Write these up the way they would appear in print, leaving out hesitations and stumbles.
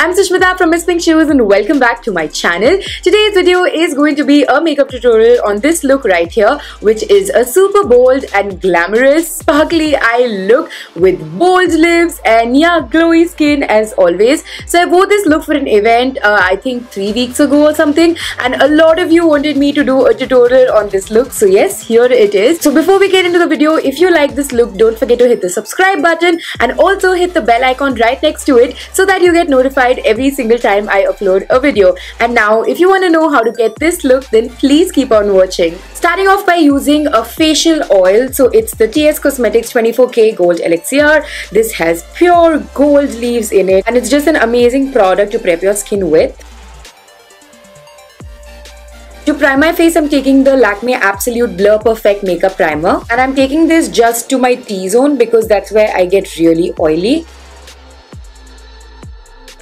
I'm Sushmita from Miss Pink Shoes and welcome back to my channel. Today's video is going to be a makeup tutorial on this look right here, which is a super bold and glamorous sparkly eye look with bold lips and yeah, glowy skin as always. So I wore this look for an event I think 3 weeks ago or something, and a lot of you wanted me to do a tutorial on this look, so yes, here it is. So before we get into the video, if you like this look, don't forget to hit the subscribe button and also hit the bell icon right next to it so that you get notified every single time I upload a video. And now if you want to know how to get this look, then please keep on watching. Starting off by using a facial oil, so it's the TS Cosmetics 24K Gold Elixir. This has pure gold leaves in it and it's just an amazing product to prep your skin with. To prime my face, I'm taking the Lakme Absolute Blur Perfect Makeup Primer, and I'm taking this just to my T-zone because that's where I get really oily.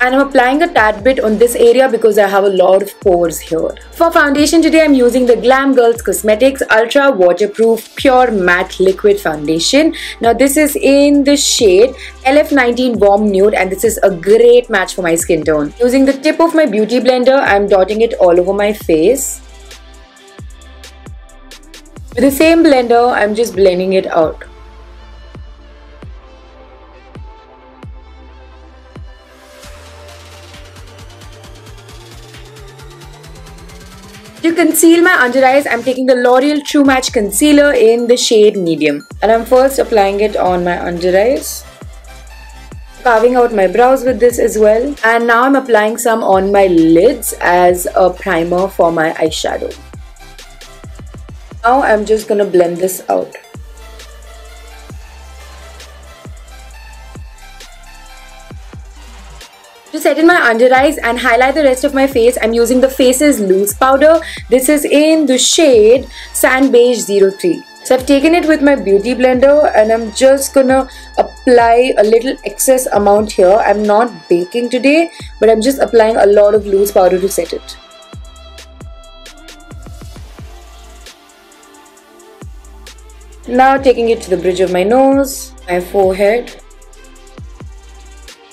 And I'm applying a tad bit on this area because I have a lot of pores here. For foundation today, I'm using the Glam Girls Cosmetics Ultra Waterproof Pure Matte Liquid Foundation. Now this is in the shade LF19 Warm Nude and this is a great match for my skin tone. Using the tip of my beauty blender, I'm dotting it all over my face. With the same blender, I'm just blending it out. To conceal my under eyes, I'm taking the L'Oreal True Match Concealer in the shade Medium. And I'm first applying it on my under eyes. Carving out my brows with this as well. And now I'm applying some on my lids as a primer for my eyeshadow. Now I'm just gonna blend this out. To set in my under eyes and highlight the rest of my face, I'm using the Faces Loose Powder. This is in the shade Sand Beige 03. So I've taken it with my beauty blender and I'm just gonna apply a little excess amount here. I'm not baking today, but I'm just applying a lot of loose powder to set it. Now taking it to the bridge of my nose, my forehead,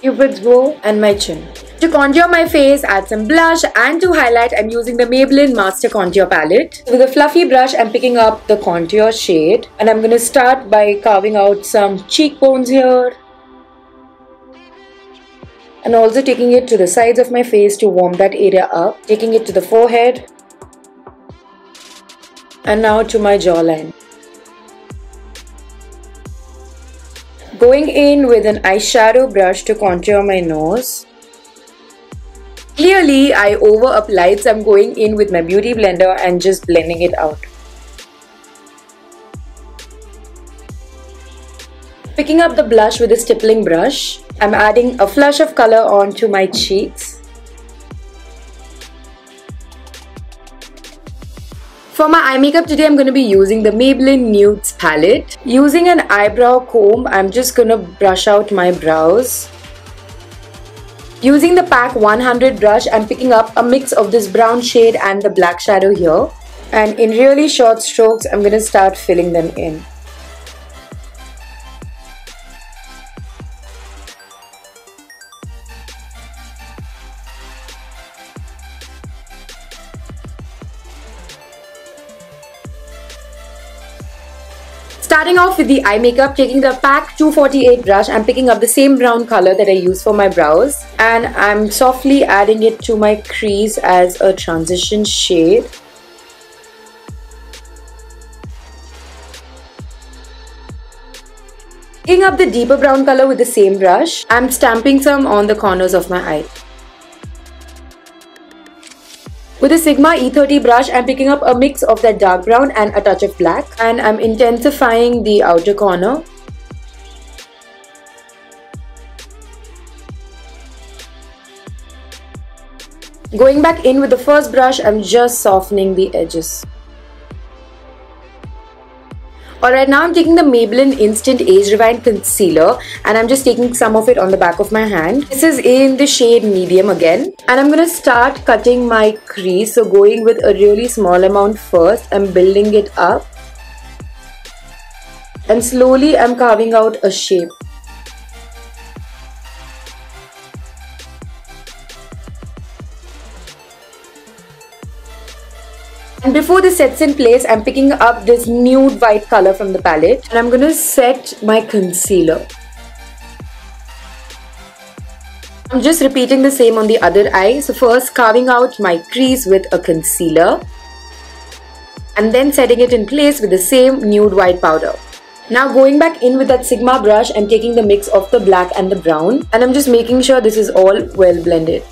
Cupid's bow and my chin. To contour my face, add some blush, and to highlight, I'm using the Maybelline Master Contour Palette. With a fluffy brush, I'm picking up the contour shade and I'm going to start by carving out some cheekbones here. And also taking it to the sides of my face to warm that area up. Taking it to the forehead. And now to my jawline. Going in with an eyeshadow brush to contour my nose. Clearly, I over-applied, so I'm going in with my beauty blender and just blending it out. Picking up the blush with a stippling brush, I'm adding a flush of color onto my cheeks. For my eye makeup today, I'm going to be using the Maybelline Nudes palette. Using an eyebrow comb, I'm just going to brush out my brows. Using the Pack 100 brush, I'm picking up a mix of this brown shade and the black shadow here. And in really short strokes, I'm going to start filling them in. Starting off with the eye makeup, taking the Pack 248 brush, I'm picking up the same brown color that I use for my brows and I'm softly adding it to my crease as a transition shade. Picking up the deeper brown color with the same brush, I'm stamping some on the corners of my eye. With a Sigma E30 brush, I'm picking up a mix of that dark brown and a touch of black and I'm intensifying the outer corner. Going back in with the first brush, I'm just softening the edges. Alright, now I'm taking the Maybelline Instant Age Rewind Concealer and I'm just taking some of it on the back of my hand. This is in the shade Medium again. And I'm going to start cutting my crease. So going with a really small amount first and building it up. And slowly I'm carving out a shape. And before this sets in place, I'm picking up this nude white color from the palette and I'm gonna set my concealer. I'm just repeating the same on the other eye. So first carving out my crease with a concealer and then setting it in place with the same nude white powder. Now going back in with that Sigma brush, I'm taking the mix of the black and the brown and I'm just making sure this is all well blended.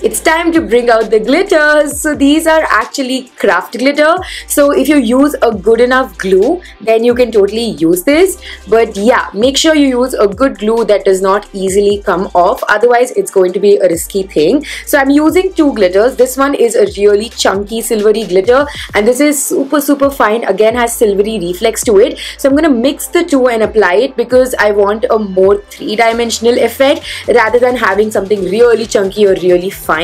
It's time to bring out the glitters. So these are actually craft glitter. So if you use a good enough glue, then you can totally use this. But yeah, make sure you use a good glue that does not easily come off. Otherwise, it's going to be a risky thing. So I'm using two glitters. This one is a really chunky silvery glitter. And this is super fine. Again, has silvery reflex to it. So I'm going to mix the two and apply it because I want a more three-dimensional effect rather than having something really chunky or really fine.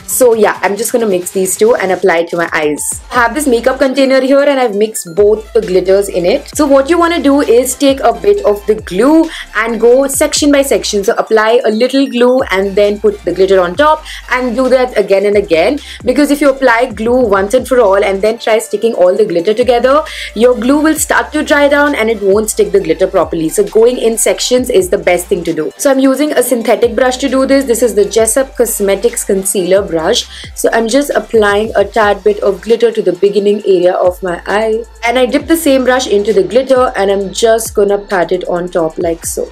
So yeah, I'm just gonna mix these two and apply it to my eyes. I have this makeup container here and I've mixed both the glitters in it. So what you want to do is take a bit of the glue and go section by section. So apply a little glue and then put the glitter on top and do that again and again, because if you apply glue once and for all and then try sticking all the glitter together, your glue will start to dry down and it won't stick the glitter properly. So going in sections is the best thing to do. So I'm using a synthetic brush to do this. This is the Jessup Cosmetics concealer brush. So I'm just applying a tad bit of glitter to the beginning area of my eye and I dip the same brush into the glitter and I'm just gonna pat it on top like so.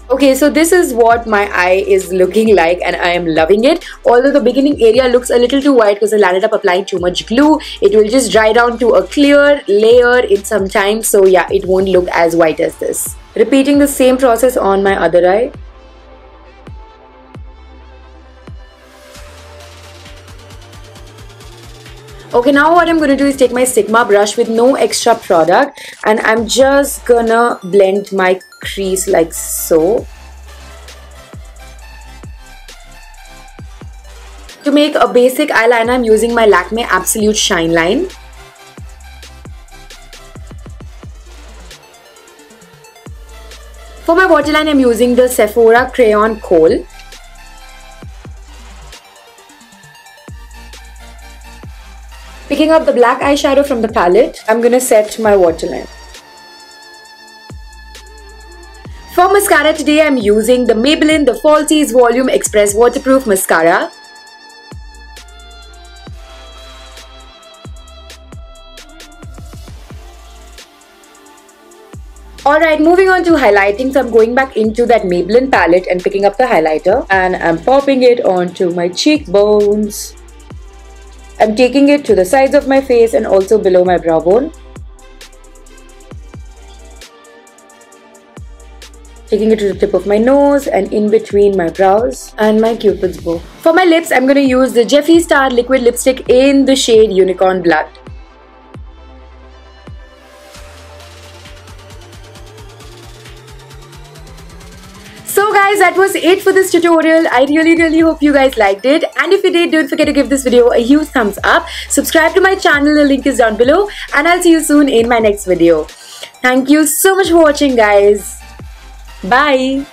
Okay, so this is what my eye is looking like and I am loving it. Although the beginning area looks a little too white because I landed up applying too much glue, it will just dry down to a clear layer in some time. So yeah, it won't look as white as this. Repeating the same process on my other eye. Okay, now what I'm going to do is take my Sigma brush with no extra product and I'm just gonna blend my crease like so. To make a basic eyeliner, I'm using my Lakme Absolute Shine Line. For my waterline, I'm using the Sephora Crayon Kohl. Picking up the black eyeshadow from the palette, I'm gonna set my waterline. For mascara today, I'm using the Maybelline the Falsies Volume Express Waterproof Mascara. Alright, moving on to highlighting. So I'm going back into that Maybelline palette and picking up the highlighter and I'm popping it onto my cheekbones. I'm taking it to the sides of my face and also below my brow bone. Taking it to the tip of my nose and in between my brows and my cupid's bow. For my lips, I'm going to use the Jeffree Star Liquid Lipstick in the shade Unicorn Blood. So guys, that was it for this tutorial. I really hope you guys liked it, and if you did, don't forget to give this video a huge thumbs up. Subscribe to my channel, the link is down below, and I'll see you soon in my next video. Thank you so much for watching guys. Bye.